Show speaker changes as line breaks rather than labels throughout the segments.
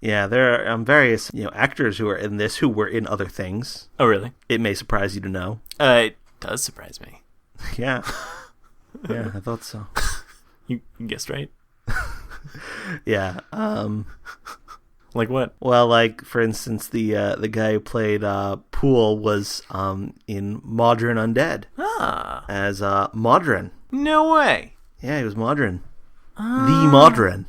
Yeah, there are various actors who are in this who were in other things.
Oh, really?
It may surprise you to know.
It does surprise me.
Yeah. Yeah, I thought so.
You guessed right.
Yeah.
Like what?
Well, like for instance, the guy who played Poole was in Modern Undead as Modern.
No way.
Yeah, he was Modern. The Modern.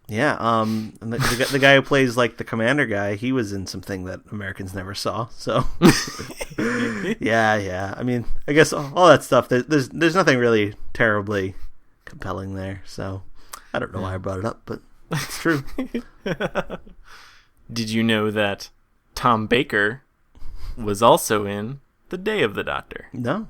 Yeah. And the guy who plays like the commander guy, he was in something that Americans never saw. So. Yeah. I mean, I guess all that stuff. There's nothing really terribly compelling there. So I don't know why I brought it up, but it's true.
Did you know that Tom Baker was also in The Day of the Doctor?
No.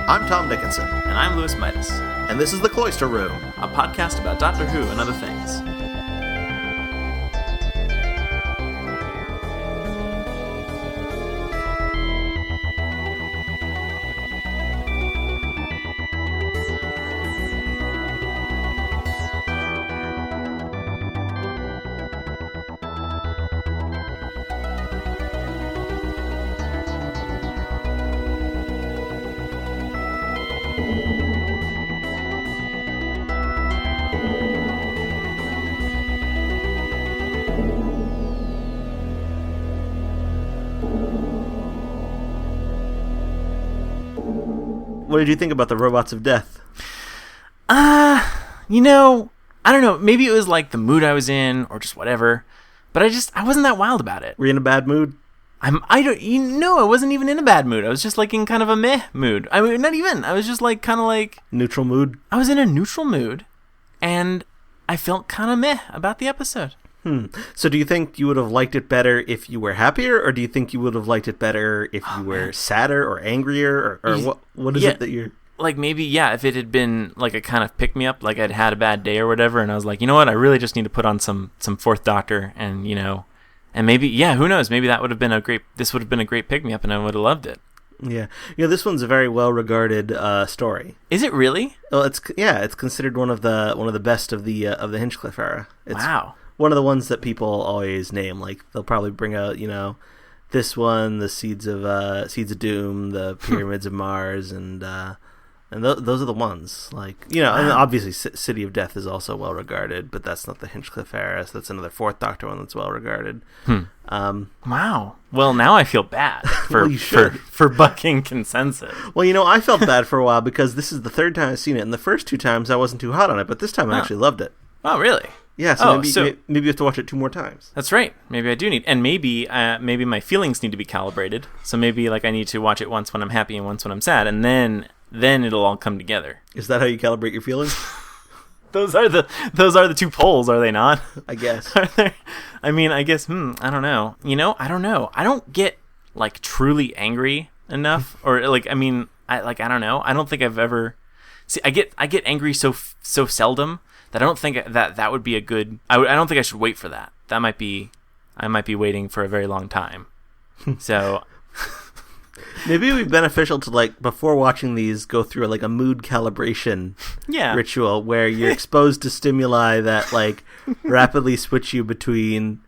I'm Tom Dickinson.
And I'm Louis Midas.
And this is The Cloister Room,
a podcast about Doctor Who and other things.
What did you think about the Robots of Death?
I don't know. Maybe it was like the mood I was in or just whatever. But I wasn't that wild about it.
Were you in a bad mood?
I wasn't even in a bad mood. I was just like in kind of a meh mood. I mean, not even. I was just like kind of like...
Neutral mood?
I was in a neutral mood. And I felt kind of meh about the episode.
So do you think you would have liked it better if you were happier, or do you think you would have liked it better if you were sadder or angrier, or what is it that you're...
Like maybe, if it had been like a kind of pick-me-up, like I'd had a bad day or whatever, and I was like, you know what, I really just need to put on some Fourth Doctor, and and maybe, who knows, maybe this would have been a great pick-me-up, and I would have loved it.
Yeah. This one's a very well-regarded story.
Is it really?
Well, it's considered one of the best of the Hinchcliffe era. It's
wow.
One of the ones that people always name. Like they'll probably bring out, this one, the Seeds of Doom, the Pyramids of Mars, and those are the ones. Like and obviously City of Death is also well regarded, but that's not the Hinchcliffe era. So that's another Fourth Doctor one that's well regarded.
Wow. Well, now I feel bad for bucking consensus.
Well, I felt bad for a while because this is the third time I've seen it, and the first two times I wasn't too hot on it, but this time I actually loved it.
Oh, really?
Yeah, so maybe you have to watch it 2 more times.
That's right. Maybe I do need, and maybe my feelings need to be calibrated. So maybe like I need to watch it once when I'm happy and once when I'm sad, and then it'll all come together.
Is that how you calibrate your feelings?
Those are the 2 poles, are they not?
I guess.
Are there? I mean, I guess. I don't know. I don't know. I don't get like truly angry enough, or like I don't know. I don't think I've ever. See, I get angry so seldom that I don't think that would be a good... I don't think I should wait for that. I might be waiting for a very long time. So...
Maybe it would be beneficial to, like, before watching these, go through, like, a mood calibration ritual where you're exposed to stimuli that, like, rapidly switch you between,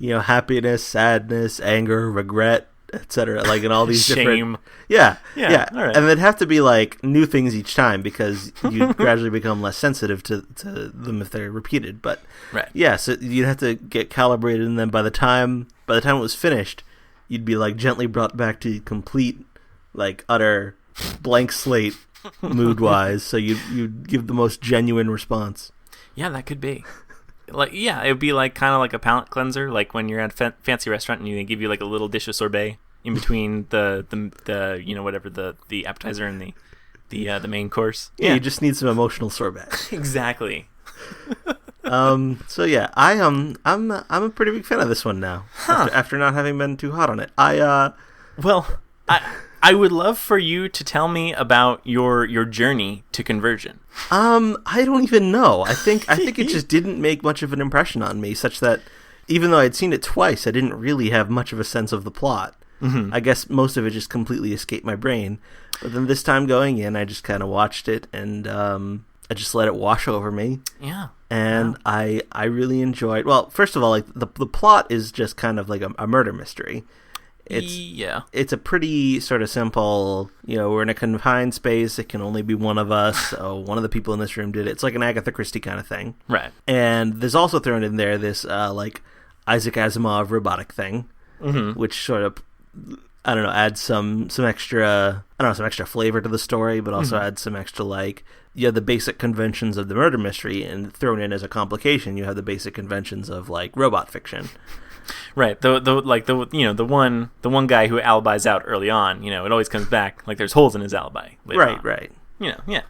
happiness, sadness, anger, regret, etc. Like, in all these
Shame.
different... Yeah.
All right.
And they'd have to be, like, new things each time because you gradually become less sensitive to them if they're repeated. But,
right.
Yeah, so you'd have to get calibrated, and then by the time it was finished, you'd be, like, gently brought back to complete, like, utter blank slate mood-wise, so you'd give the most genuine response. Yeah,
that could be. Like, it would be like kind of like a palate cleanser, like when you're at a fancy restaurant and they give you like a little dish of sorbet in between the whatever the appetizer and the main course.
Yeah, you just need some emotional sorbet.
Exactly.
So yeah, I'm a pretty big fan of this one now. After not having been too hot on it. I
I would love for you to tell me about your journey to conversion.
I don't even know. I think it just didn't make much of an impression on me, such that even though I'd seen it twice, I didn't really have much of a sense of the plot. Mm-hmm. I guess most of it just completely escaped my brain. But then this time going in, I just kind of watched it, and I just let it wash over me.
Yeah.
And I really enjoyed... Well, first of all, like the plot is just kind of like a murder mystery. It's a pretty sort of simple, we're in a confined space. It can only be one of us. So one of the people in this room did it. It's like an Agatha Christie kind of thing.
Right.
And there's also thrown in there this like Isaac Asimov robotic thing, mm-hmm. which sort of, I don't know, adds some extra, some extra flavor to the story, but also adds some extra like, you have the basic conventions of the murder mystery, and thrown in as a complication, you have the basic conventions of like robot fiction.
Right. The one guy who alibis out early on, it always comes back like there's holes in his alibi later on.
Right.
Yeah.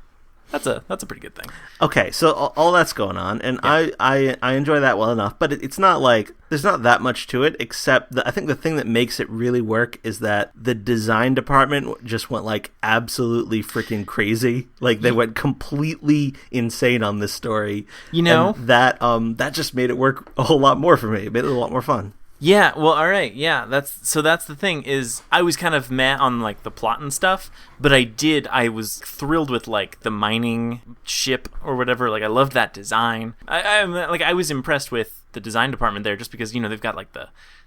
That's a pretty good thing.
Okay, so all that's going on, and yeah. I enjoy that well enough, but it's not like there's not that much to it, except I think the thing that makes it really work is that the design department just went like absolutely freaking crazy. Like they went completely insane on this story. And that just made it work a whole lot more for me. It made it a lot more fun.
Yeah, well, all right, yeah, that's the thing is I was kind of meh on like the plot and stuff, but I was thrilled with like the mining ship or whatever. Like I loved that design. I was impressed with the design department there just because they've got like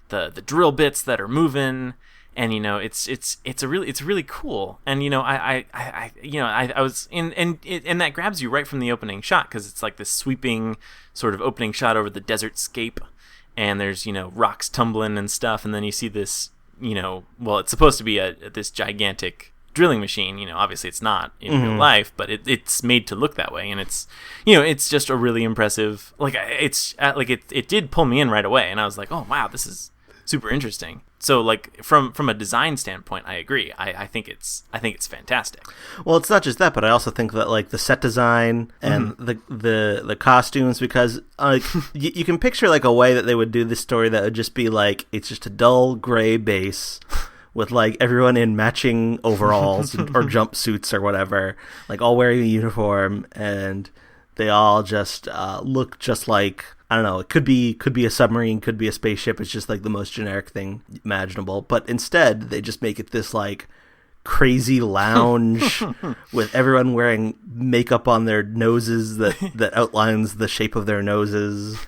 the drill bits that are moving, and it's really cool. And I was and that grabs you right from the opening shot because it's like this sweeping sort of opening shot over the desert scape. And there's, rocks tumbling and stuff. And then you see this, it's supposed to be this gigantic drilling machine. Obviously it's not in real life, but it's made to look that way. And it's, it's just a really impressive, it did pull me in right away. And I was like, oh, wow, this is super interesting. So like from a design standpoint, I agree. I think it's fantastic.
Well, it's not just that, but I also think that like the set design and the costumes, because like you can picture like a way that they would do this story that would just be like it's just a dull gray base with like everyone in matching overalls or jumpsuits or whatever, like all wearing a uniform, and they all just look just like, I don't know, it could be a submarine, could be a spaceship. It's just like the most generic thing imaginable. But instead, they just make it this like crazy lounge with everyone wearing makeup on their noses that outlines the shape of their noses.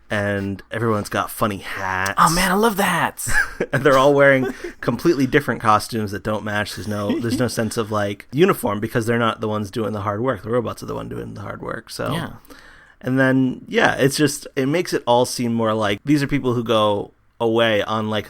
And everyone's got funny hats.
Oh man, I love the hats.
And they're all wearing completely different costumes that don't match. There's no sense of like uniform because they're not the ones doing the hard work. The robots are the one doing the hard work. So
yeah.
And then, it makes it all seem more like these are people who go away on like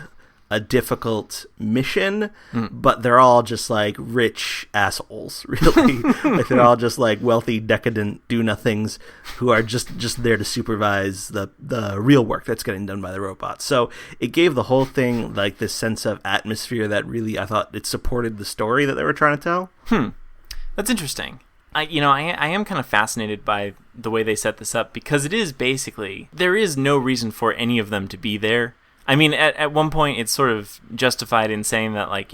a difficult mission, but they're all just like rich assholes, really. Like they're all just like wealthy, decadent do-nothings who are just there to supervise the real work that's getting done by the robots. So it gave the whole thing like this sense of atmosphere that really, I thought it supported the story that they were trying to tell.
That's interesting. I am kind of fascinated by the way they set this up because it is basically, there is no reason for any of them to be there. I mean, at one point it's sort of justified in saying that like,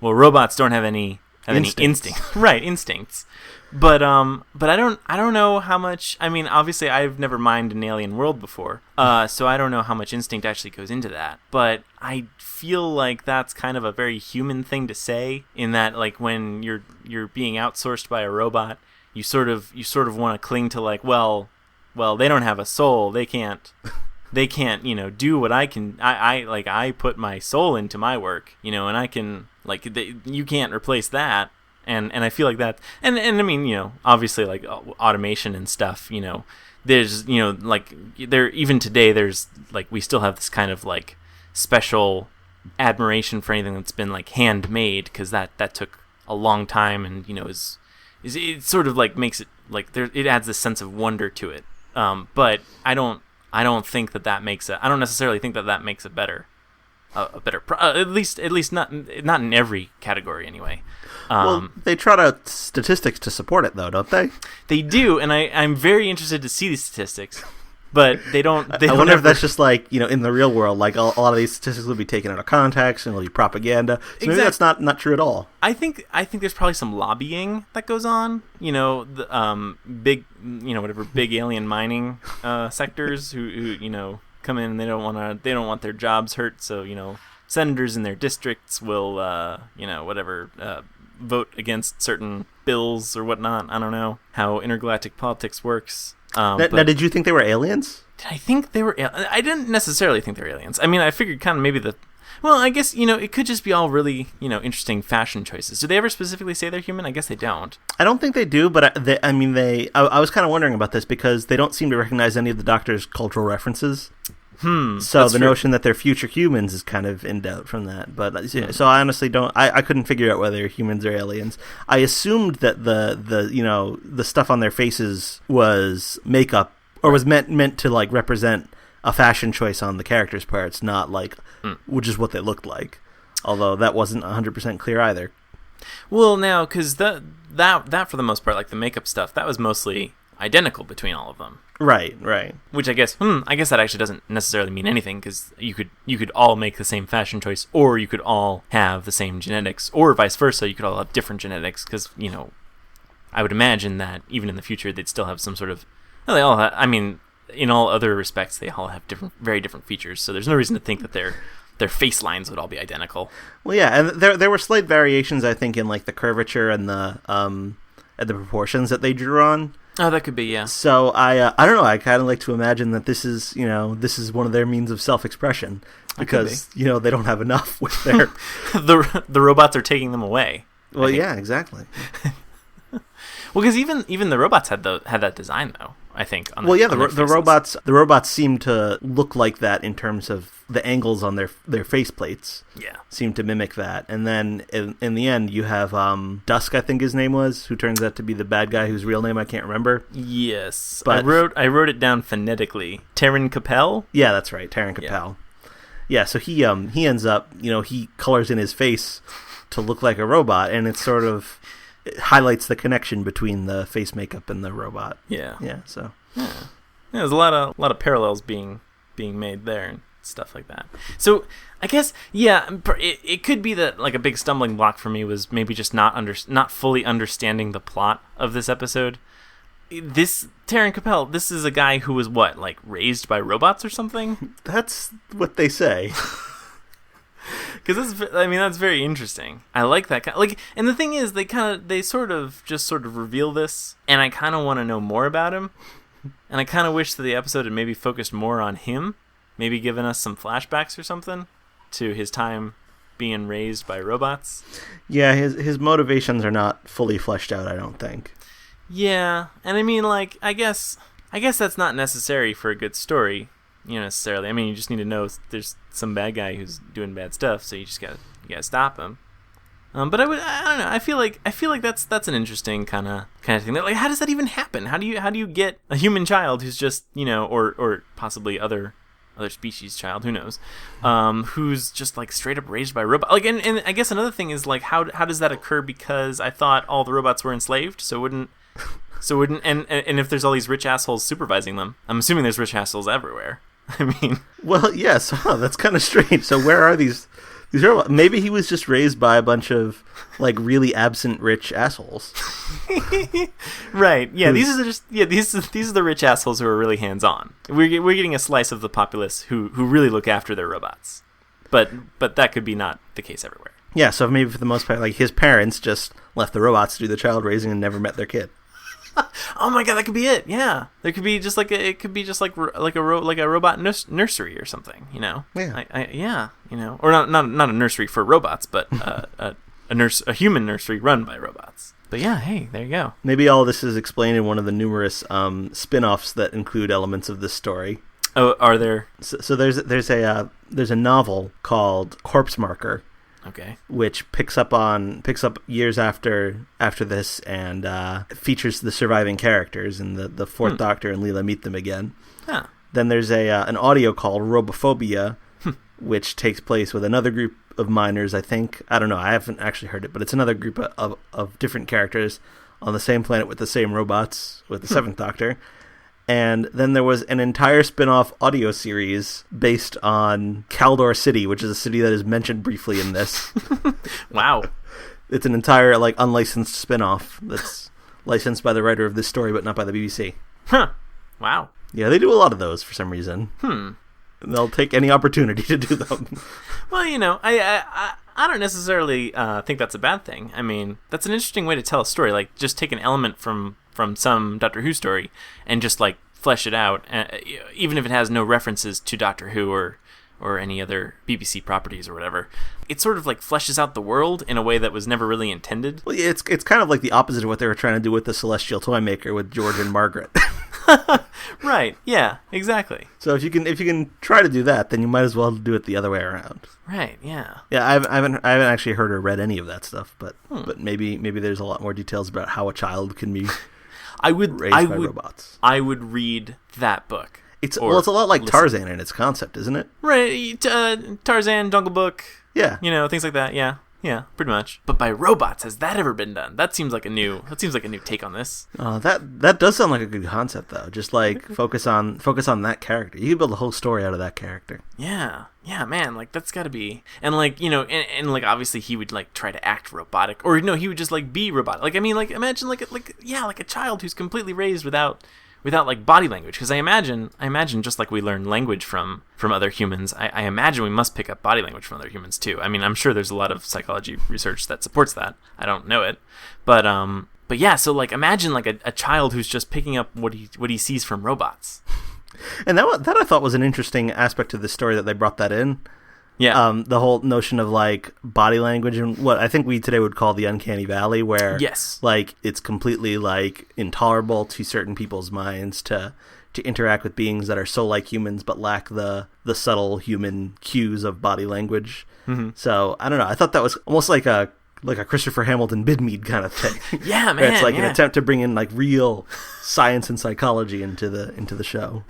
robots don't have any instincts. Right, instincts. But I don't know how much, I mean, obviously I've never mined an alien world before. So I don't know how much instinct actually goes into that. But I feel like that's kind of a very human thing to say, in that like when you're being outsourced by a robot, you sort of want to cling to like, well, they don't have a soul. They can't do what I can. I put my soul into my work, and I can, like, you can't replace that. And I feel like that, and I mean, obviously like automation and stuff, there's, like there, even today, there's like, we still have this kind of like special admiration for anything that's been like handmade, because that took a long time, and is it sort of like makes it like there, it adds this sense of wonder to it. But I don't think that makes it. I don't necessarily think that makes it better. At least not in every category anyway.
Well, they trot out statistics to support it, though, don't they?
They do, and I'm very interested to see these statistics. but they don't.
I wonder if that's just like, in the real world, like a lot of these statistics will be taken out of context and it'll be propaganda. So maybe that's not true at all.
I think there's probably some lobbying that goes on. The big, whatever big alien mining sectors who come in and they don't want their jobs hurt. So senators in their districts will vote against certain bills or whatnot. I don't know how intergalactic politics works.
Now, did you think they were aliens?
Did I think they were? I didn't necessarily think they were aliens. I mean, I figured kind of maybe well, I guess it could just be all really interesting fashion choices. Do they ever specifically say they're human? I guess they don't.
I don't think they do, but I was kind of wondering about this because they don't seem to recognize any of the Doctor's cultural references. So the notion that they're future humans is kind of in doubt from that. But so I honestly don't. I couldn't figure out whether humans or aliens. I assumed that the stuff on their faces was makeup or was meant to like represent a fashion choice on the characters' parts, not like which is what they looked like. Although that wasn't 100% clear either.
Well, now because that for the most part, like the makeup stuff, that was mostly identical between all of them.
Right.
Which I guess that actually doesn't necessarily mean anything because you could all make the same fashion choice, or you could all have the same genetics, or vice versa. You could all have different genetics because I would imagine that even in the future they'd still have some sort of. Well, they all have. I mean, in all other respects, they all have very different features. So there's no reason to think that their face lines would all be identical.
Well, yeah, and there were slight variations, I think, in like the curvature and the proportions that they drew on.
Oh, that could be, yeah.
So I don't know. I kind of like to imagine that this is one of their means of self-expression because they don't have enough with their
the robots are taking them away.
Well, yeah, exactly.
Well, because even the robots had that design though. I think.
The robots seem to look like that in terms of the angles on their face plates.
Yeah, seem
to mimic that. And then in the end, you have Dusk, I think his name was, who turns out to be the bad guy whose real name I can't remember.
Yes, but I wrote it down phonetically. Terran Capel.
Yeah, that's right, Terran Capel. Yeah, so he ends up he colors in his face to look like a robot, and it's sort of. It highlights the connection between the face makeup and the robot.
Yeah.
So
there's a lot of parallels being made there and stuff like that. So I guess it could be that like a big stumbling block for me was maybe just not fully understanding the plot of this episode. This Terran Capel, this is a guy who was raised by robots or something.
That's what they say.
Because that's very interesting. I like that kind and the thing is, they sort of reveal this, and I kind of want to know more about him, and I kind of wish that the episode had maybe focused more on him, maybe given us some flashbacks or something to his time being raised by robots. Yeah,
his motivations are not fully fleshed out, I don't think.
Yeah, and I mean, I guess that's not necessary for a good story. Necessarily. I mean, you just need to know there's some bad guy who's doing bad stuff, so you gotta stop him. But I don't know. I feel like that's an interesting kind of thing. Like, how does that even happen? How do you get a human child who's just or possibly other species child, who knows, who's just straight up raised by robot? And I guess another thing is how does that occur? Because I thought all the robots were enslaved, so wouldn't and if there's all these rich assholes supervising them, I'm assuming there's rich assholes everywhere. I mean,
well, yes, that's kind of strange. So where are these robots? Maybe he was just raised by a bunch of really absent rich assholes.
Right? Yeah, these are the rich assholes who are really hands on. We're getting a slice of the populace who really look after their robots, but that could be not the case everywhere.
Yeah, so maybe for the most part, his parents just left the robots to do the child raising and never met their kid.
Oh my god, that could be it. Yeah, there could be just like a robot nursery or something.
Yeah.
Or not a nursery for robots, but a human nursery run by robots. But yeah, hey, there you go.
Maybe all this is explained in one of the numerous spin-offs that include elements of this story.
Oh, are there?
So there's a novel called Corpse Marker.
Okay.
Which picks up years after this and features the surviving characters, and the Fourth Doctor and Leela meet them again.
Huh.
Then there's an audio called Robophobia, which takes place with another group of miners, I think. I don't know, I haven't actually heard it, but it's another group of different characters on the same planet with the same robots with the Seventh Doctor. And then there was an entire spin-off audio series based on Caldor City, which is a city that is mentioned briefly in this.
Wow.
It's an entire like unlicensed spin-off that's licensed by the writer of this story, but not by the BBC.
Huh. Wow.
Yeah, they do a lot of those for some reason. They'll take any opportunity to do them.
Well, I don't necessarily think that's a bad thing. I mean, that's an interesting way to tell a story. Like, just take an element from some Doctor Who story and just, like, flesh it out, even if it has no references to Doctor Who or any other BBC properties or whatever. It sort of, like, fleshes out the world in a way that was never really intended.
Well, it's kind of like the opposite of what they were trying to do with the Celestial Toymaker with George and Margaret.
Right. Yeah. Exactly.
So if you can try to do that, then you might as well do it the other way around.
Right. Yeah.
Yeah. I haven't actually heard or read any of that stuff, but maybe there's a lot more details about how a child can be raised by robots.
I would read that book.
It's a lot like Tarzan in its concept, isn't it?
Right. Tarzan, Jungle Book.
Yeah.
Things like that. Yeah. Yeah, pretty much. But by robots, has that ever been done? That seems like a new take on this.
That does sound like a good concept, though. Just like focus on that character. You can build a whole story out of that character.
Yeah, man. Like, that's got to be, and like, and like, obviously he would like try to act robotic, or no, he would just like be robotic. Like, I mean, like, imagine like a child who's completely raised without like body language, because I imagine just like we learn language from other humans, I imagine we must pick up body language from other humans too. I mean, I'm sure there's a lot of psychology research that supports that. I don't know it, but yeah. So like, imagine like a child who's just picking up what he sees from robots.
And that I thought was an interesting aspect of the story that they brought that in.
Yeah.
The whole notion of like body language and what I think we today would call the uncanny valley, where like it's completely like intolerable to certain people's minds to interact with beings that are so like humans but lack the subtle human cues of body language. Mm-hmm. So I don't know. I thought that was almost like a Christopher Hamilton Bidmead kind of thing.
Yeah, man.
It's like an attempt to bring in like real science and psychology into the show.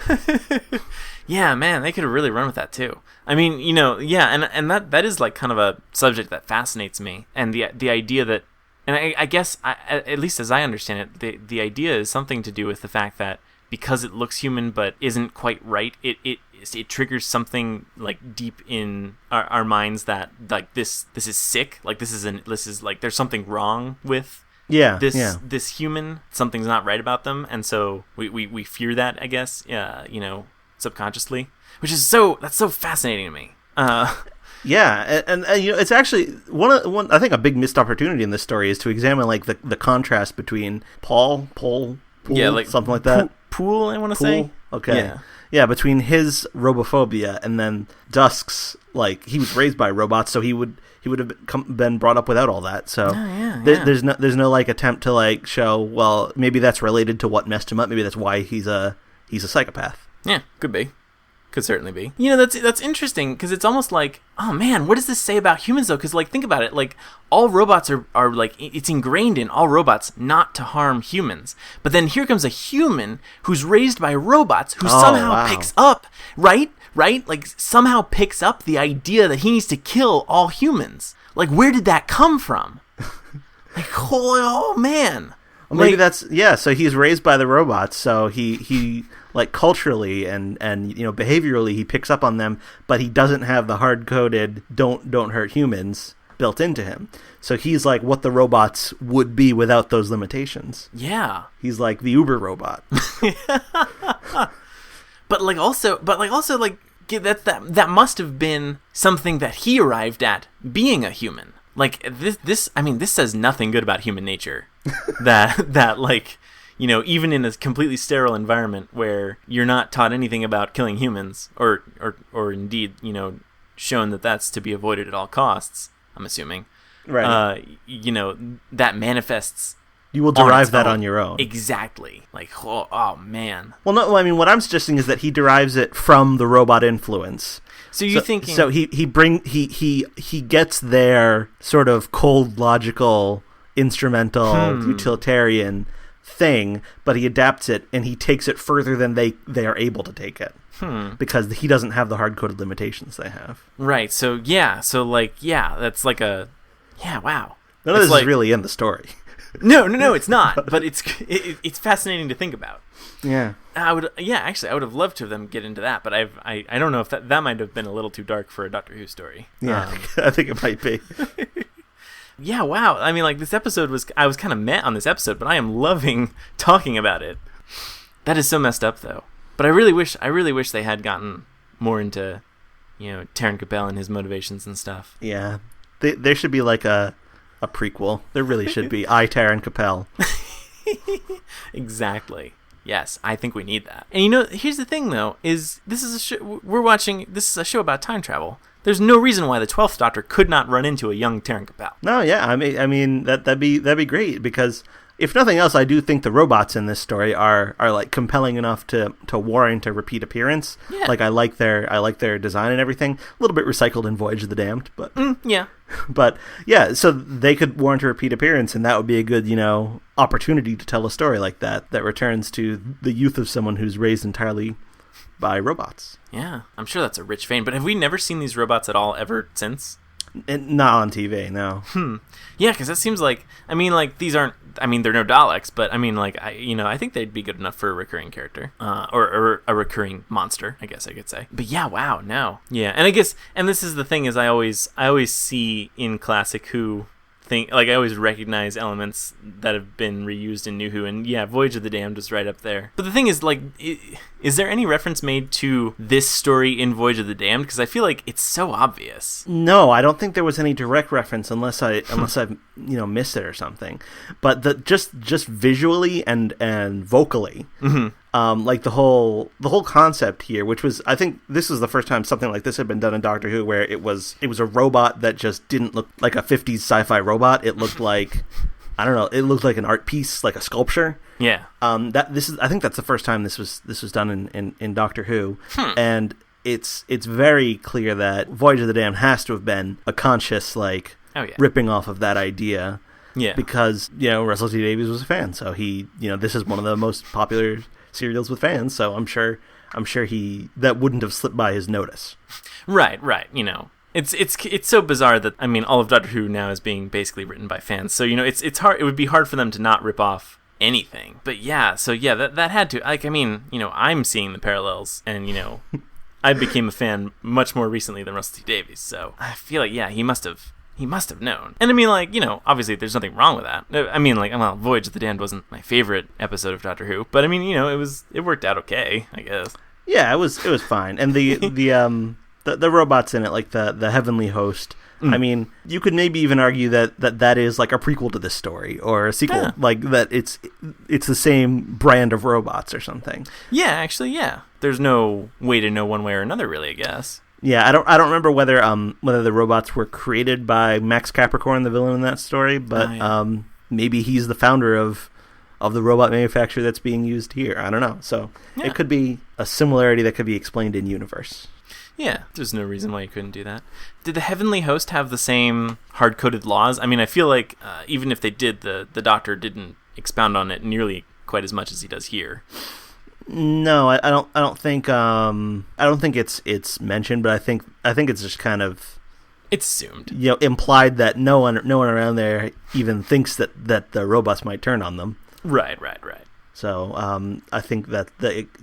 Yeah, man, they could have really run with that too. I mean, yeah, and that is like kind of a subject that fascinates me, and the idea that, and I guess at least as I understand it, the idea is something to do with the fact that because it looks human but isn't quite right, it triggers something like deep in our minds that like this is sick, like this is like there's something wrong with this human, something's not right about them, and so we fear that, I guess, subconsciously, which is that's so fascinating to me.
Yeah, and it's actually one I think a big missed opportunity in this story is to examine like the contrast between Paul,
yeah, like
something like that.
Pool, I want to say.
Okay. Yeah, between his robophobia and then Dusk's, like, he was raised by robots, so he would have been brought up without all that. So there's no like attempt to like show, well, maybe that's related to what messed him up. Maybe that's why he's a psychopath.
Yeah, could be. Could certainly be. That's interesting, because it's almost like, oh man, what does this say about humans though? Because like, think about it, like all robots are like, it's ingrained in all robots not to harm humans. But then here comes a human who's raised by robots who somehow picks up, right? Like somehow picks up the idea that he needs to kill all humans. Like, where did that come from? Like, oh man.
Well, maybe so he's raised by the robots, so he like culturally and behaviorally he picks up on them, but he doesn't have the hard-coded don't hurt humans built into him. So he's like what the robots would be without those limitations.
Yeah.
He's like the Uber robot.
But also that must have been something that he arrived at, being a human. Like this says nothing good about human nature. that like, even in a completely sterile environment where you're not taught anything about killing humans, or indeed, shown that that's to be avoided at all costs, I'm assuming.
Right.
That manifests.
You will derive that on your own.
Exactly. Like, oh man.
Well, no, I mean, what I'm suggesting is that he derives it from the robot influence.
So you're thinking.
So he gets their sort of cold, logical, instrumental, utilitarian thing, but he adapts it and he takes it further than they are able to take it. Because he doesn't have the hard-coded limitations they have.
Right. So that's like a wow.
None of this is really in the story.
No, it's not. But it's fascinating to think about.
Yeah.
I would have loved to have them get into that, but I don't know if that might have been a little too dark for a Doctor Who story.
Yeah, I think it might be.
Yeah, wow. I mean, like, I was kind of meh on this episode, but I am loving talking about it. That is so messed up, though. But I really wish they had gotten more into, Taron Capel and his motivations and stuff.
Yeah. There should be like a prequel. There really should be. I, Taron Capel.
Exactly. Yes, I think we need that. And here's the thing, though, is this is a show about time travel. There's no reason why the 12th Doctor could not run into a young Taron Capel.
No, yeah, I mean that'd be great, because if nothing else, I do think the robots in this story are like compelling enough to warrant a repeat appearance.
Yeah.
Like I like their design and everything. A little bit recycled in Voyage of the Damned, but
yeah.
But yeah, so they could warrant a repeat appearance, and that would be a good, opportunity to tell a story like that returns to the youth of someone who's raised entirely by robots.
Yeah, I'm sure that's a rich vein. But have we never seen these robots at all ever since?
Not on TV, no.
Yeah, because that seems like, these aren't, they're no Daleks, but I think they'd be good enough for a recurring character, or a recurring monster, I guess I could say. But yeah, wow, no. Yeah, and I guess, and this is the thing, is I always see in classic Who, I always recognize elements that have been reused in New Who, and yeah, Voyage of the Damned was right up there. But the thing is, is there any reference made to this story in Voyage of the Damned? Because I feel like it's so obvious.
No, I don't think there was any direct reference, unless I've missed it or something. But just visually and vocally. Mm-hmm. Like the whole concept here, which was, I think this was the first time something like this had been done in Doctor Who, where it was a robot that just didn't look like a 50s sci-fi robot. It looked like, I don't know, it looked like an art piece, like a sculpture.
Yeah.
I think that's the first time this was done in Doctor Who. And it's very clear that Voyage of the Damned has to have been a conscious ripping off of that idea.
Yeah.
Because, Russell T Davies was a fan, so he, this is one of the most popular serials with fans, so I'm sure that wouldn't have slipped by his notice.
Right. It's so bizarre that all of Doctor Who now is being basically written by fans. So it's hard. It would be hard for them to not rip off anything. But yeah, so yeah, that had to. I'm seeing the parallels, and I became a fan much more recently than Russell T Davies. So I feel like he must have known. And obviously there's nothing wrong with that. Voyage of the Damned wasn't my favorite episode of Doctor Who, but it worked out okay, I guess.
Yeah, it was fine. And the robots in it, like the Heavenly Host, you could maybe even argue that is like a prequel to this story, or a sequel, like that it's the same brand of robots or something.
Yeah, actually, yeah. There's no way to know one way or another, really, I guess.
Yeah, I don't remember whether the robots were created by Max Capricorn, the villain in that story, but maybe he's the founder of the robot manufacturer that's being used here. I don't know. So It could be a similarity that could be explained in universe.
Yeah, there's no reason why you couldn't do that. Did the Heavenly Host have the same hard-coded laws? I feel like even if they did, the Doctor didn't expound on it nearly quite as much as he does here.
No, I don't think it's mentioned, but I think it's just kind of,
it's assumed,
implied that no one around there even thinks that the robots might turn on them.
Right.
So I think that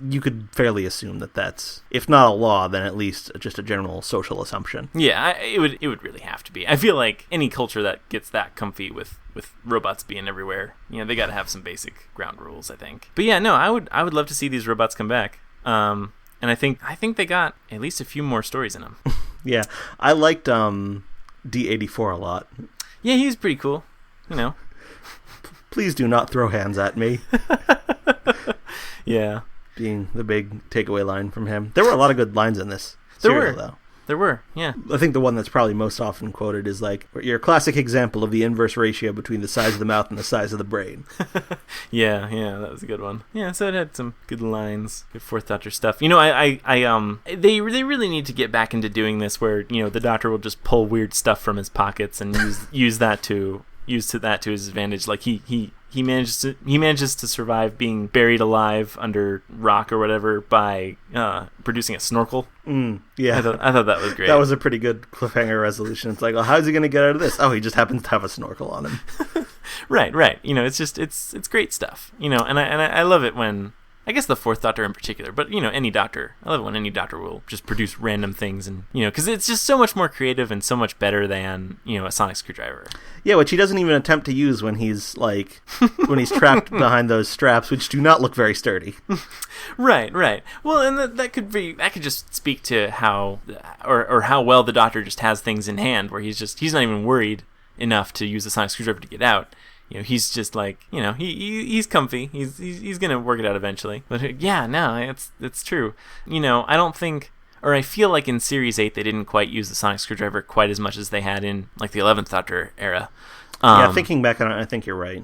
you could fairly assume that that's, if not a law, then at least just a general social assumption.
Yeah, it would really have to be. I feel like any culture that gets that comfy with robots being everywhere, they got to have some basic ground rules, I think. But yeah, no, I would love to see these robots come back. And I think they got at least a few more stories in them.
Yeah, I liked D84 a lot.
Yeah, he's pretty cool.
Please do not throw hands at me.
Yeah.
Being the big takeaway line from him. There were a lot of good lines in this serial, though.
There were, yeah.
I think the one that's probably most often quoted is your classic example of the inverse ratio between the size of the mouth and the size of the brain.
Yeah, that was a good one. Yeah, so it had some good lines, good Fourth Doctor stuff. They really need to get back into doing this, where the Doctor will just pull weird stuff from his pockets and use that to his advantage. Like he manages to survive being buried alive under rock or whatever by producing a snorkel.
Yeah,
I thought that was great.
That was a pretty good cliffhanger resolution. It's like, well, how's he going to get out of this? Oh, he just happens to have a snorkel on him.
Right. It's just it's great stuff. And I love it when, I guess the Fourth Doctor in particular, but any Doctor, I love it when any Doctor will just produce random things, and because it's just so much more creative and so much better than a sonic screwdriver.
Yeah, which he doesn't even attempt to use when he's when he's trapped behind those straps, which do not look very sturdy.
Right. Well, and that could just speak to how or how well the Doctor just has things in hand, where he's not even worried enough to use the sonic screwdriver to get out. He's just he's comfy. He's gonna work it out eventually. But yeah, no, it's true. I don't think, or I feel like in Series 8 they didn't quite use the sonic screwdriver quite as much as they had in the 11th Doctor era.
Yeah, thinking back on it, I think you're right.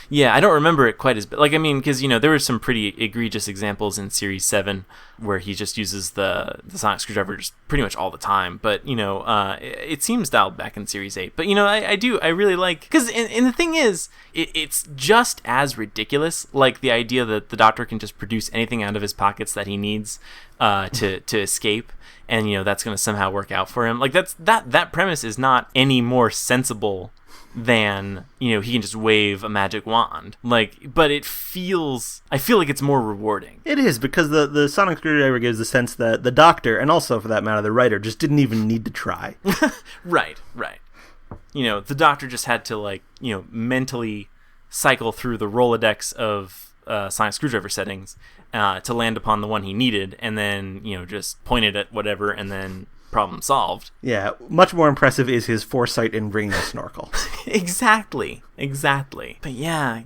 Yeah, I don't remember it quite as because there were some pretty egregious examples in Series 7 where he just uses the sonic screwdriver just pretty much all the time. But it seems dialed back in Series 8. But I really like, because and the thing is, it's just as ridiculous, like the idea that the Doctor can just produce anything out of his pockets that he needs to escape. And that's going to somehow work out for him. Like that premise is not any more sensible than he can just wave a magic wand, but I feel like it's more rewarding.
It is, because the sonic screwdriver gives the sense that the Doctor, and also for that matter the writer, just didn't even need to try.
right the Doctor just had to mentally cycle through the Rolodex of sonic screwdriver settings to land upon the one he needed, and then just point it at whatever, and then problem solved.
Yeah, much more impressive is his foresight in bringing a snorkel.
Exactly. But yeah,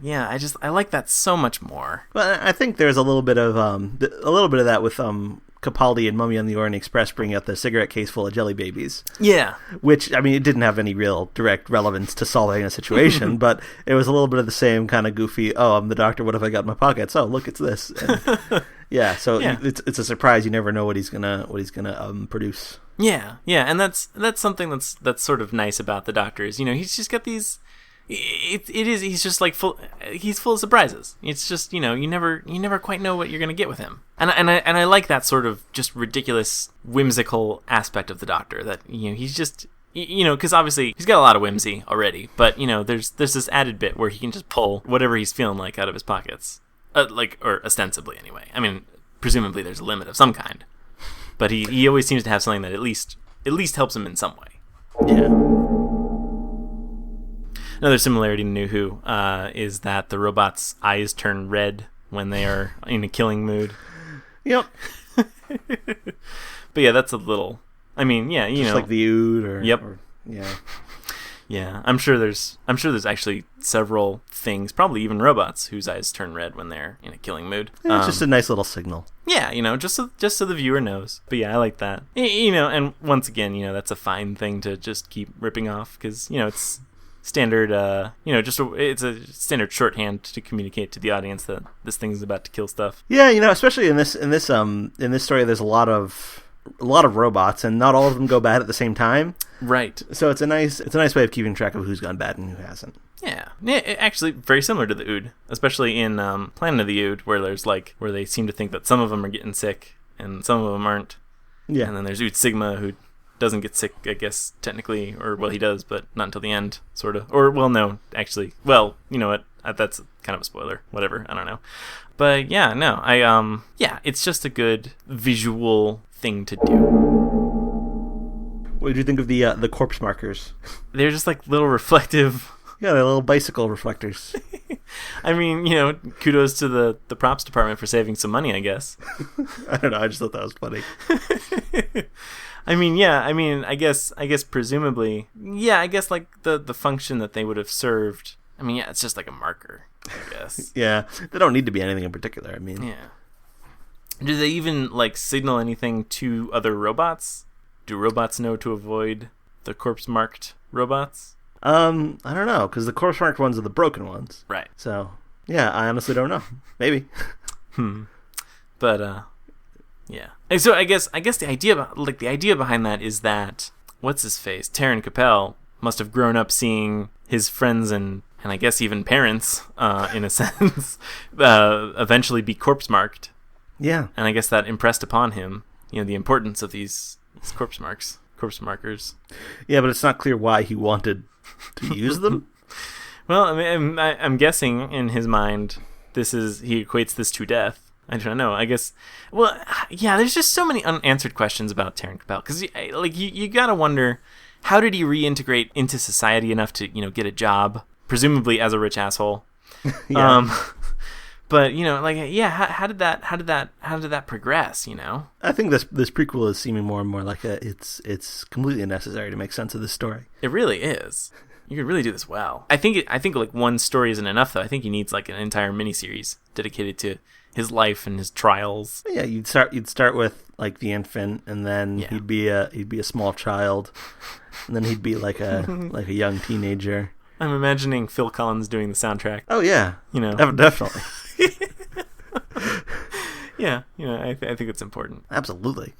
I like that so much more.
Well, I think there's a little bit of that with Capaldi and Mummy on the Orient Express bringing out the cigarette case full of jelly babies.
Yeah.
Which, it didn't have any real direct relevance to solving a situation, but it was a little bit of the same kind of goofy, oh, I'm the Doctor, what have I got in my pockets? Oh, look, it's this. And yeah, so yeah. It's a surprise. You never know what he's gonna produce.
Yeah, and that's something that's sort of nice about the Doctor is, he's just got these. He's just full. He's full of surprises. It's just you never quite know what you're gonna get with him, and I like that sort of just ridiculous, whimsical aspect of the Doctor, that he's just because obviously he's got a lot of whimsy already, but there's this added bit where he can just pull whatever he's feeling like out of his pockets, or ostensibly anyway. Presumably there's a limit of some kind. But he always seems to have something that at least helps him in some way.
Yeah.
Another similarity to New Who is that the robots' eyes turn red when they are in a killing mood.
Yep.
But yeah, that's a little. Just
like the Ood, or
yep.
Or, yeah.
Yeah, I'm sure there's actually several things, probably even robots, whose eyes turn red when they're in a killing mood.
Yeah, it's just a nice little signal.
Yeah, just so the viewer knows. But yeah, I like that. And once again, that's a fine thing to just keep ripping off, because it's standard. It's a standard shorthand to communicate to the audience that this thing's about to kill stuff.
Yeah, especially in this story, there's a lot of robots, and not all of them go bad at the same time.
Right.
So it's a nice way of keeping track of who's gone bad and who hasn't.
Yeah. Actually, very similar to the Ood, especially in Planet of the Ood, where there's where they seem to think that some of them are getting sick and some of them aren't. Yeah. And then there's Ood Sigma, who doesn't get sick, I guess, technically, or he does, but not until the end, sort of. Or no, actually. Well, you know what? That's kind of a spoiler. Whatever. I don't know. But yeah, no. It's just a good visual thing to do.
What did you think of the corpse markers?
They're just little reflective.
Yeah, they're little bicycle reflectors.
Kudos to the props department for saving some money, I guess.
I don't know. I just thought that was funny.
I guess presumably, I guess the function that they would have served. It's just like a marker, I guess.
Yeah, they don't need to be anything in particular.
Yeah. Do they even signal anything to other robots? Do robots know to avoid the corpse-marked robots?
I don't know, because the corpse-marked ones are the broken ones.
Right.
So, yeah, I honestly don't know. Maybe.
But, yeah. And so I guess the idea behind that is that what's his face, Taron Capel, must have grown up seeing his friends and I guess even parents, in a sense, eventually be corpse-marked.
Yeah.
And I guess that impressed upon him, the importance of these corpse markers.
Yeah, but it's not clear why he wanted to use them.
Well, I mean, I'm guessing in his mind, he equates this to death. I don't know. I guess. Well, yeah. There's just so many unanswered questions about Taron Capel because, like, you gotta wonder, how did he reintegrate into society enough to, get a job, presumably as a rich asshole?
Yeah.
But like, yeah. How did that progress?
I think this prequel is seeming more and more like it's completely unnecessary to make sense of this story.
It really is. You could really do this well. I think like one story isn't enough though. I think he needs like an entire miniseries dedicated to his life and his trials.
Yeah, you'd start with like the infant, and then he'd be a small child, and then he'd be like a young teenager.
I'm imagining Phil Collins doing the soundtrack.
Oh yeah, definitely.
Yeah, I think it's important.
Absolutely.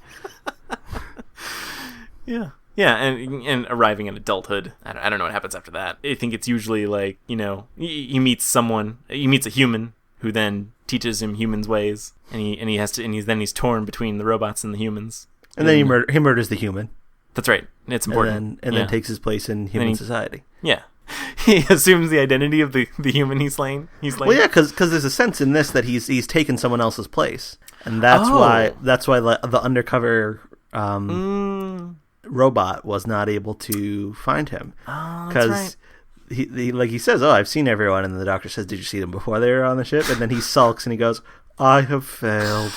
Yeah. Yeah, and arriving at adulthood, I don't know what happens after that. I think it's usually like, he meets a human who then teaches him humans' ways, and he's torn between the robots and the humans.
And then he murders the human.
That's right. It's important.
And then takes his place in human society.
Yeah. He assumes the identity of the human he's slain.
Well, yeah, because there's a sense in this that he's taken someone else's place, and that's why the undercover robot was not able to find him.
Oh, that's right.
He says, "Oh, I've seen everyone," and the doctor says, "Did you see them before they were on the ship?" And then he sulks and he goes, "I have failed."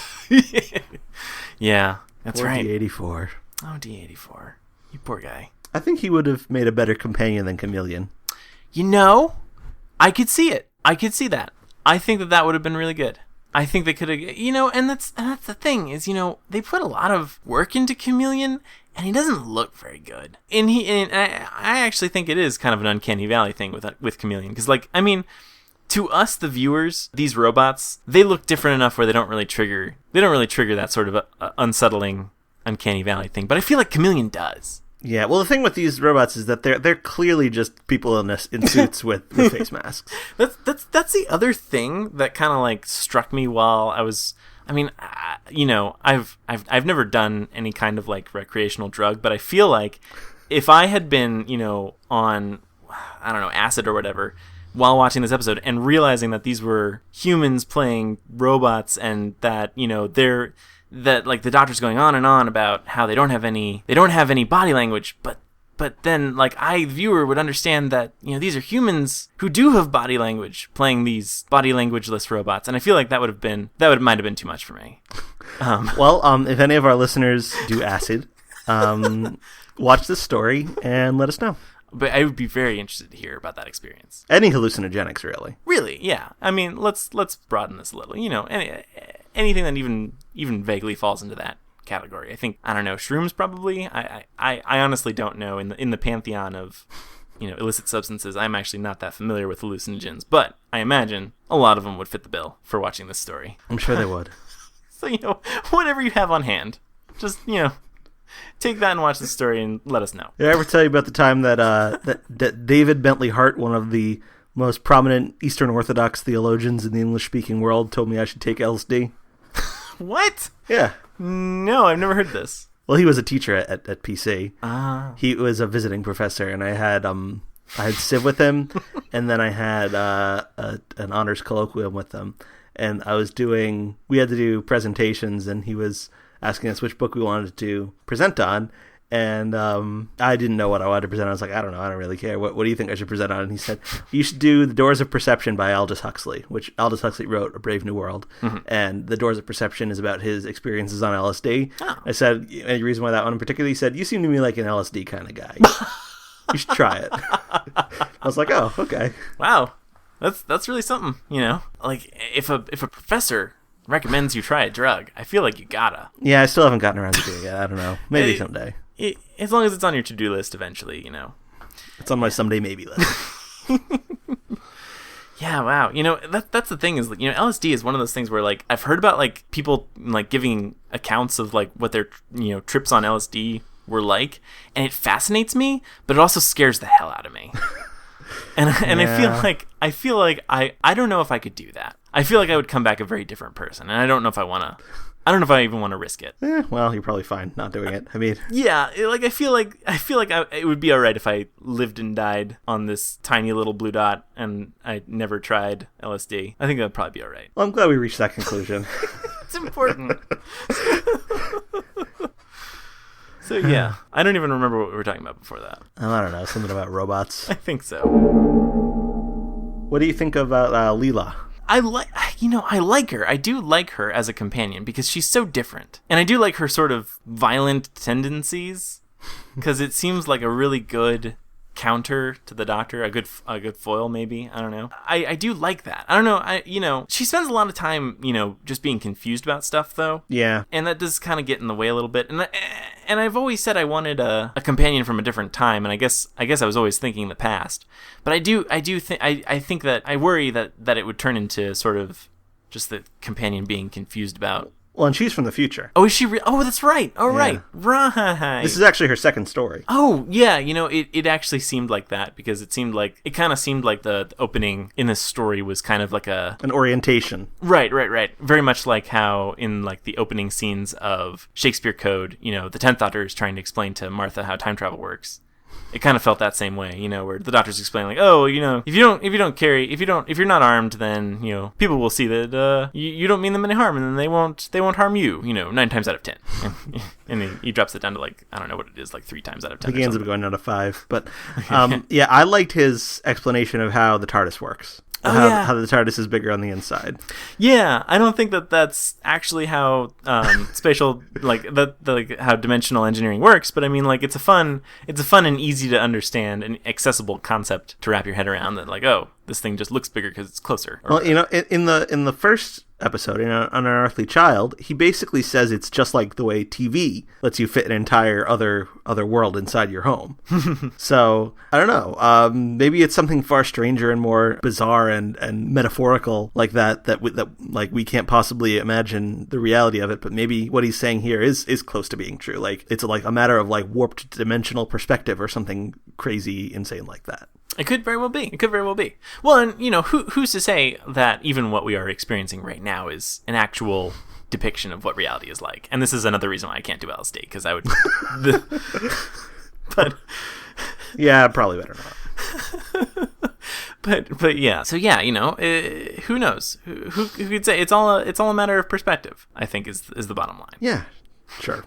Yeah, that's right.
D84.
Oh, D84. You poor guy.
I think he would have made a better companion than Chameleon.
I could see it. I could see that. I think that would have been really good. I think they could have, and that's the thing is, they put a lot of work into Chameleon, and he doesn't look very good. And I actually think it is kind of an uncanny valley thing with Chameleon, because to us, the viewers, these robots, they look different enough where they don't really trigger that sort of unsettling uncanny valley thing. But I feel like Chameleon does.
Yeah, well, the thing with these robots is that they're clearly just people in suits with face masks.
That's the other thing that kind of like struck me while I was. I've never done any kind of like recreational drug, but I feel like if I had been on, I don't know, acid or whatever while watching this episode and realizing that these were humans playing robots and that that like the doctor's going on and on about how they don't have any body language, but then like the viewer would understand that these are humans who do have body language playing these body languageless robots, and I feel like that might have been too much for me.
If any of our listeners do acid, watch this story and let us know.
But I would be very interested to hear about that experience.
Any hallucinogenics, really.
Really, yeah. I mean, let's broaden this a little. Anything that even vaguely falls into that category. I think, I don't know, shrooms probably. I honestly don't know. In the pantheon of illicit substances, I'm actually not that familiar with hallucinogens, but I imagine a lot of them would fit the bill for watching this story.
I'm sure they would.
So whatever you have on hand, just take that and watch the story and let us know.
Did I ever tell you about the time that that David Bentley Hart, one of the most prominent Eastern Orthodox theologians in the English-speaking world, told me I should take LSD?
What?
Yeah.
No, I've never heard this.
Well, he was a teacher at PC.
Ah.
He was a visiting professor, and I had Civ with him, and then I had an honors colloquium with him, and we had to do presentations, and he was asking us which book we wanted to present on, and I didn't know what I wanted to present on. I was like, I don't know, I don't really care. What do you think I should present on? And he said, you should do The Doors of Perception by Aldous Huxley, which Aldous Huxley wrote A Brave New World, and The Doors of Perception is about his experiences on LSD. Oh. I said, any reason why that one in particular? He said, you seem to me like an LSD kind of guy. You should try it. I was like, oh, okay.
Wow, that's really something, Like, if a professor recommends you try a drug, I feel like you gotta.
Yeah, I still haven't gotten around to doing it. I don't know. Maybe someday.
As long as it's on your to-do list eventually,
It's on my someday maybe list.
Yeah, wow. That's the thing is, LSD is one of those things where, like, I've heard about, like, people, like, giving accounts of, like, what their, trips on LSD were like, and it fascinates me, but it also scares the hell out of me. And yeah. I feel like I don't know if I could do that. I feel like I would come back a very different person, and I don't know if I want to I don't know if I even want to risk it.
Well, you're probably fine not doing it. I mean,
yeah, I feel like it would be all right if I lived and died on this tiny little blue dot and I never tried LSD. I think that'd probably be all right.
Well, I'm glad we reached that conclusion.
It's important. So yeah, I don't even remember what we were talking about before that.
Oh, I don't know, something about robots.
I think so.
What do you think about Leela?
I like her. I do like her as a companion because she's so different. And I do like her sort of violent tendencies because it seems like a really good counter to the Doctor, a good foil maybe. I don't know. I do like that. I don't know. She spends a lot of time, just being confused about stuff though.
Yeah.
And that does kind of get in the way a little bit. And I've always said I wanted a companion from a different time, and I guess I was always thinking the past. But I think that I worry that it would turn into sort of just the companion being confused about.
Well, and she's from the future.
Oh, is she? Oh, that's right. Oh,
yeah.
Right.
This is actually her second story.
Oh, yeah. It actually seemed like that because it kind of seemed like the opening in this story was kind of like an
orientation.
Right. Very much like how in like the opening scenes of Shakespeare Code, the 10th Doctor is trying to explain to Martha how time travel works. It kind of felt that same way, where the Doctor's explaining like, oh, if you're not armed, then, people will see that you don't mean them any harm, and then they won't harm you, 9 times out of 10. And he drops it down to like, I don't know what it is, like 3 times out of 10.
I think he ends up going down to 5. But yeah, I liked his explanation of how the TARDIS works. How the TARDIS is bigger on the inside.
Yeah, I don't think that's actually how spatial how dimensional engineering works. But I mean, like it's a fun and easy to understand and accessible concept to wrap your head around. That like, oh, this thing just looks bigger because it's closer.
Well, in the first episode, in An Unearthly Child, he basically says it's just like the way TV lets you fit an entire other world inside your home. So I don't know. Maybe it's something far stranger and more bizarre and metaphorical like that we can't possibly imagine the reality of it. But maybe what he's saying here is close to being true. Like it's like a matter of like warped dimensional perspective or something crazy, insane like that.
It could very well be. Well, and who's to say that even what we are experiencing right now is an actual depiction of what reality is like? And this is another reason why I can't do LSD because I would. But
yeah, probably better not.
But yeah. So yeah, who knows? Who could say it's all a matter of perspective? I think is the bottom line.
Yeah. Sure.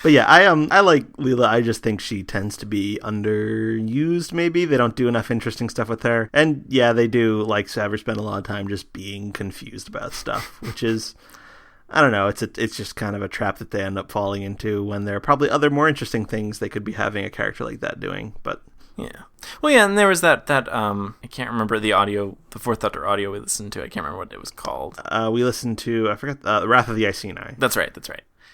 But yeah, I like Leela. I just think she tends to be underused, maybe. They don't do enough interesting stuff with her. And yeah, they do, like Savage, spend a lot of time just being confused about stuff, which is, I don't know, it's just kind of a trap that they end up falling into when there are probably other more interesting things they could be having a character like that doing, but...
Yeah. Well, yeah, and there was that I can't remember the Fourth Doctor audio we listened to. I can't remember what it was called.
We listened to, I forget, Wrath of the Iceni.
That's right.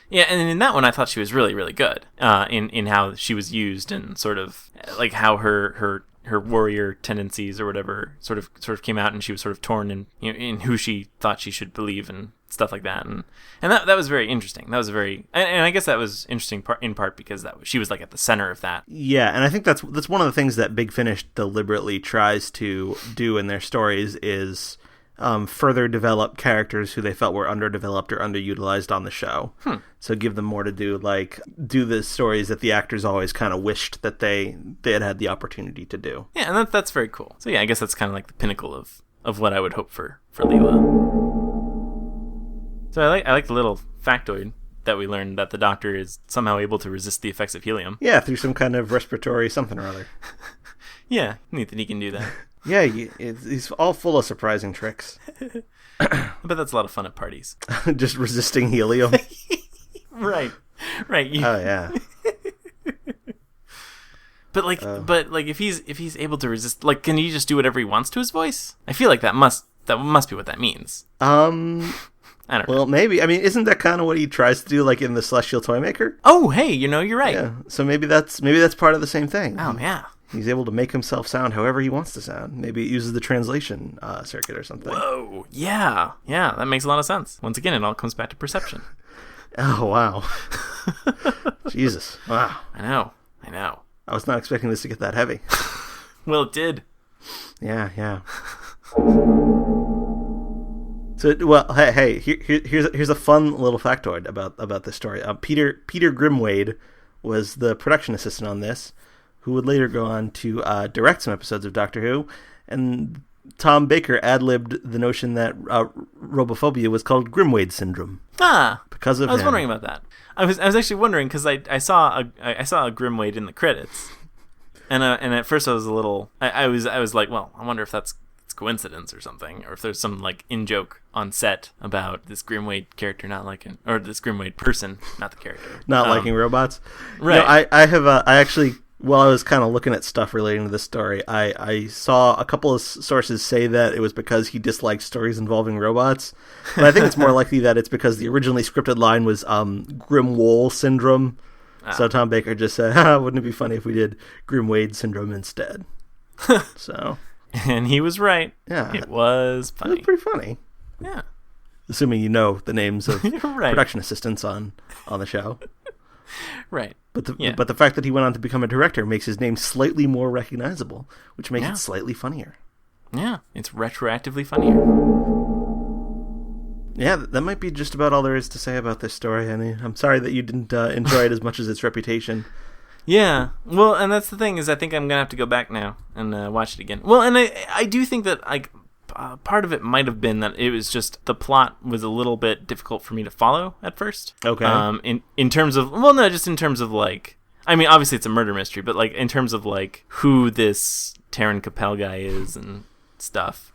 Yeah, and in that one, I thought she was really, really good in how she was used and sort of like how her warrior tendencies or whatever sort of came out, and she was sort of torn in who she thought she should believe and stuff like that, and that was very interesting. That was and I guess that was interesting in part because she was like at the center of that.
Yeah, and I think that's one of the things that Big Finish deliberately tries to do in their stories is further develop characters who they felt were underdeveloped or underutilized on the show. So give them more to do, like do the stories that the actors always kind of wished that they had the opportunity to do.
Yeah, and that's very cool. So yeah, I guess that's kind of like the pinnacle of what I would hope for Leela. So I like the little factoid that we learned that the Doctor is somehow able to resist the effects of helium.
Yeah, through some kind of respiratory something or other.
Yeah, neat that he can do that.
Yeah, he's all full of surprising tricks.
I bet that's a lot of fun at parties.
Just resisting helium.
Right.
Oh yeah.
But if he's able to resist, like, can he just do whatever he wants to his voice? I feel like that must be what that means. I don't know.
Well, maybe. I mean, isn't that kind of what he tries to do, like in the Celestial Toymaker?
Oh, hey, you're right.
Yeah. So maybe that's part of the same thing.
Oh, yeah.
He's able to make himself sound however he wants to sound. Maybe it uses the translation circuit or something.
Whoa. Yeah. Yeah, that makes a lot of sense. Once again, it all comes back to perception.
Oh, wow. Jesus. Wow.
I know.
I was not expecting this to get that heavy.
Well, it did.
Yeah. So, well, here's a fun little factoid about this story. Peter Grimwade was the production assistant on this, who would later go on to direct some episodes of Doctor Who, and Tom Baker ad-libbed the notion that robophobia was called Grimwade syndrome. Because of
I was
him.
wondering about that. I was actually wondering because I saw a Grimwade in the credits, and at first I was a little I was like, well, I wonder if it's coincidence or something, or if there's some like in joke on set about this Grimwade character not liking, or this Grimwade person, not the character,
not liking robots.
Right.
No, I actually, while I was kind of looking at stuff relating to this story, I saw a couple of sources say that it was because he disliked stories involving robots, but I think it's more likely that it's because the originally scripted line was Grimwole syndrome. So Tom Baker just said, wouldn't it be funny if we did Grimwade syndrome instead? So.
And he was right.
Yeah.
It was funny.
It was pretty funny.
Yeah.
Assuming you know the names of
right.
production assistants on the show.
Right.
But the fact that he went on to become a director makes his name slightly more recognizable, which makes it slightly funnier.
Yeah. It's retroactively funnier.
Yeah, that might be just about all there is to say about this story, Henny. I'm sorry that you didn't enjoy it as much as its reputation.
Yeah, well, and that's the thing, is I think I'm going to have to go back now and watch it again. Well, and I do think that like part of it might have been that it was just the plot was a little bit difficult for me to follow at first.
Okay.
In terms of, well, no, just in terms of like, I mean, obviously it's a murder mystery, but like in terms of like who this Taron Capel guy is and stuff.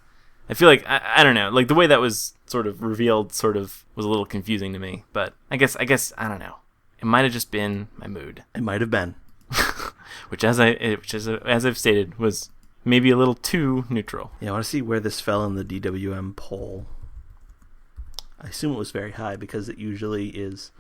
I feel like, I don't know, like the way that was sort of revealed sort of was a little confusing to me, but I guess, I don't know. It might have just been my mood.
It might have been.
which, as I've stated, was maybe a little too neutral.
Yeah, I want to see where this fell in the DWM poll. I assume it was very high because it usually is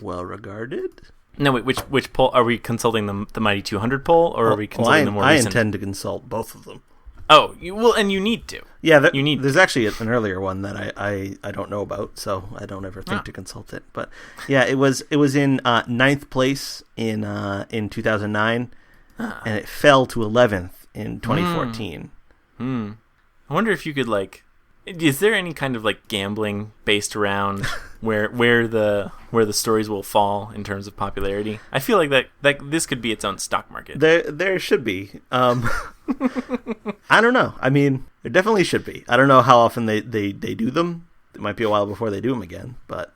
well regarded.
No, wait, which poll? Are we consulting the Mighty 200 poll, or are we consulting the more recent?
I intend to consult both of them.
Oh, and you need to.
Yeah, there's actually an earlier one that I don't know about, so I don't ever think to consult it. But yeah, it was in ninth place in 2009, and it fell to 11th in 2014.
I wonder if you could like, is there any kind of like gambling based around where the stories will fall in terms of popularity? I feel like that this could be its own stock market.
There should be. I don't know. I mean, there definitely should be. I don't know how often they do them. It might be a while before they do them again, but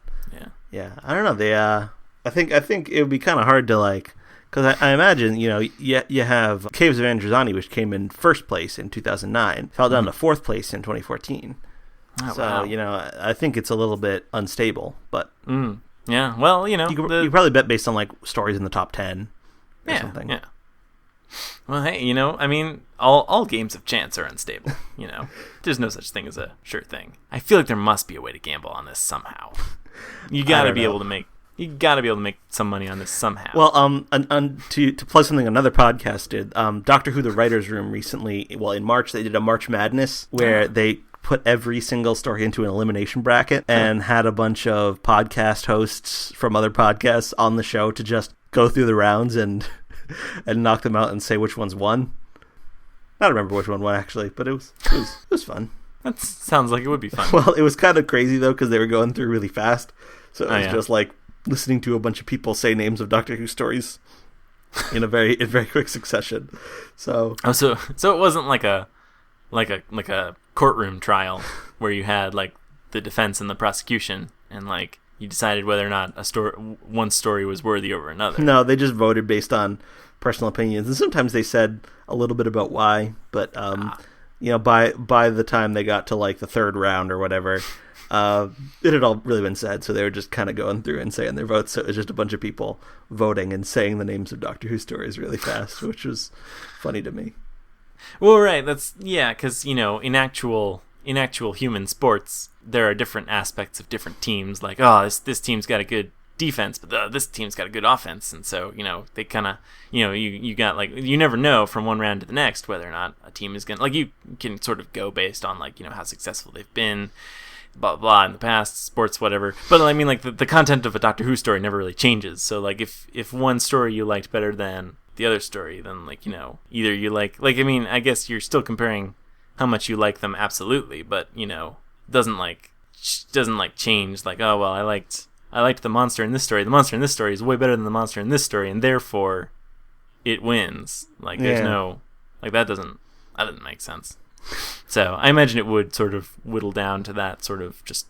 yeah. I don't know. They I think it would be kind of hard to like, because I imagine, you have Caves of Androzani, which came in first place in 2009, fell down to fourth place in 2014.
Oh,
so
wow.
I think it's a little bit unstable, but
yeah. Well, you
probably bet based on like stories in the top 10 or something.
Yeah. Well, hey, I mean, all games of chance are unstable. There's no such thing as a sure thing. I feel like there must be a way to gamble on this somehow. You got to be able to make some money on this somehow.
Well, to plug something another podcast did, Doctor Who: The Writers' Room recently, in March they did a March Madness where they put every single story into an elimination bracket and had a bunch of podcast hosts from other podcasts on the show to just go through the rounds and knock them out and say which ones won. I don't remember which one won actually, but it was fun.
That sounds like it would be fun.
Well, it was kind of crazy though because they were going through really fast, so it was just like listening to a bunch of people say names of Doctor Who stories in very quick succession. So
it wasn't like a courtroom trial where you had like the defense and the prosecution and like you decided whether or not one story was worthy over another.
No, they just voted based on personal opinions, and sometimes they said a little bit about why, but by the time they got to like the third round or whatever, it had all really been said, so they were just kind of going through and saying their votes, so it was just a bunch of people voting and saying the names of Doctor Who stories really fast, which was funny to me.
Well, right, because in actual human sports, there are different aspects of different teams. Like, this team's got a good defense, but this team's got a good offense, and so they kind of you got like you never know from one round to the next whether or not a team is gonna like you can sort of go based on like how successful they've been. Blah, blah, in the past, sports, whatever. But I mean, like, the content of a Doctor Who story never really changes. So, like, if one story you liked better than the other story, then, like, either you like, I mean, I guess you're still comparing how much you like them absolutely, but, doesn't change. Like, oh well, I liked the monster in this story. The monster in this story is way better than the monster in this story, and therefore it wins. Like, there's no, like, that doesn't make sense. So I imagine it would sort of whittle down to that sort of just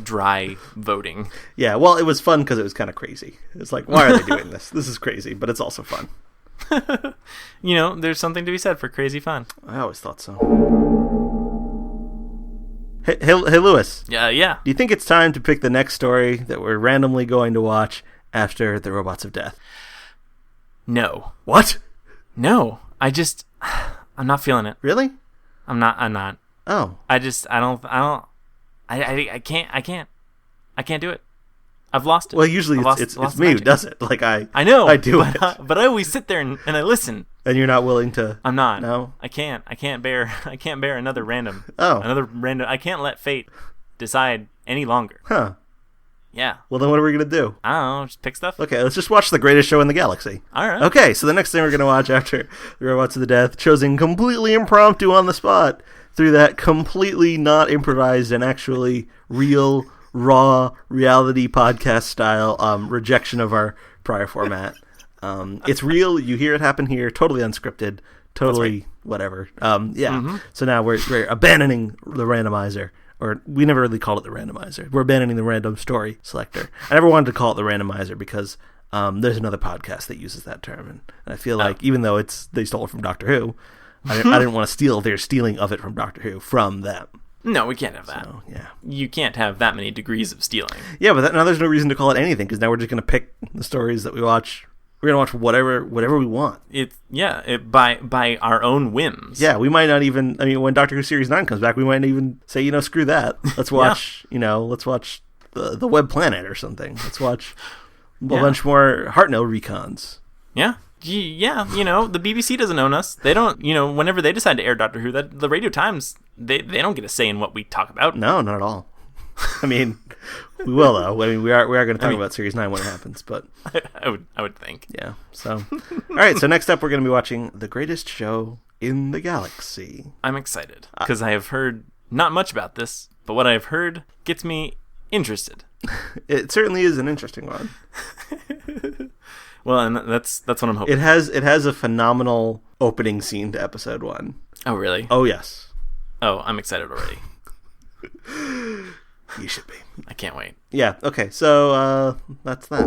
dry voting.
Yeah, well, it was fun because it was kind of crazy. It's like, why are they doing this? This is crazy, but it's also fun.
There's something to be said for crazy fun.
I always thought so. Hey, Lewis.
Yeah.
Do you think it's time to pick the next story that we're randomly going to watch after The Robots of Death?
No.
What?
No. I'm not feeling it.
Really?
I'm not.
Oh.
I can't do it. I've lost it.
Well, usually it's me who does it. Like, I know. I do it.
But I always sit there and I listen.
And you're not willing to?
I'm not.
No?
I can't bear another random.
Oh.
I can't let fate decide any longer.
Huh.
Yeah.
Well, then what are we going to do?
I don't know. Just pick stuff.
Okay, let's just watch The Greatest Show in the Galaxy.
All right.
Okay, so the next thing we're going to watch after The Robots of the Death, chosen completely impromptu on the spot through that completely not improvised and actually real, raw, reality podcast style rejection of our prior format. It's real. You hear it happen here. Totally unscripted. Totally whatever. So now we're abandoning the randomizer. Or we never really called it the randomizer. We're abandoning the random story selector. I never wanted to call it the randomizer because there's another podcast that uses that term. And I feel like even though they stole it from Doctor Who, I didn't want to steal their stealing of it from Doctor Who from them.
No, we can't have that.
So, yeah.
You can't have that many degrees of stealing.
Yeah, but now there's no reason to call it anything because now we're just going to pick the stories that we watch. We're going to watch whatever we want.
By our own whims.
Yeah, we might not even, when Doctor Who Series 9 comes back, we might even say, screw that. Let's watch, let's watch the Web Planet or something. Let's watch a bunch more Hartnell recons.
Yeah. Yeah, the BBC doesn't own us. They don't, whenever they decide to air Doctor Who, the Radio Times, they don't get a say in what we talk about.
No, not at all. We will though. We are going to talk about Series 9 when it happens, but
I would think.
Yeah. So, all right. So next up, we're going to be watching The Greatest Show in the Galaxy.
I'm excited because I have heard not much about this, but what I have heard gets me interested.
It certainly is an interesting one.
Well, and that's what I'm hoping.
It has a phenomenal opening scene to episode 1.
Oh, really?
Oh, yes.
Oh, I'm excited already.
You should be.
I can't wait.
Yeah. Okay. So that's that.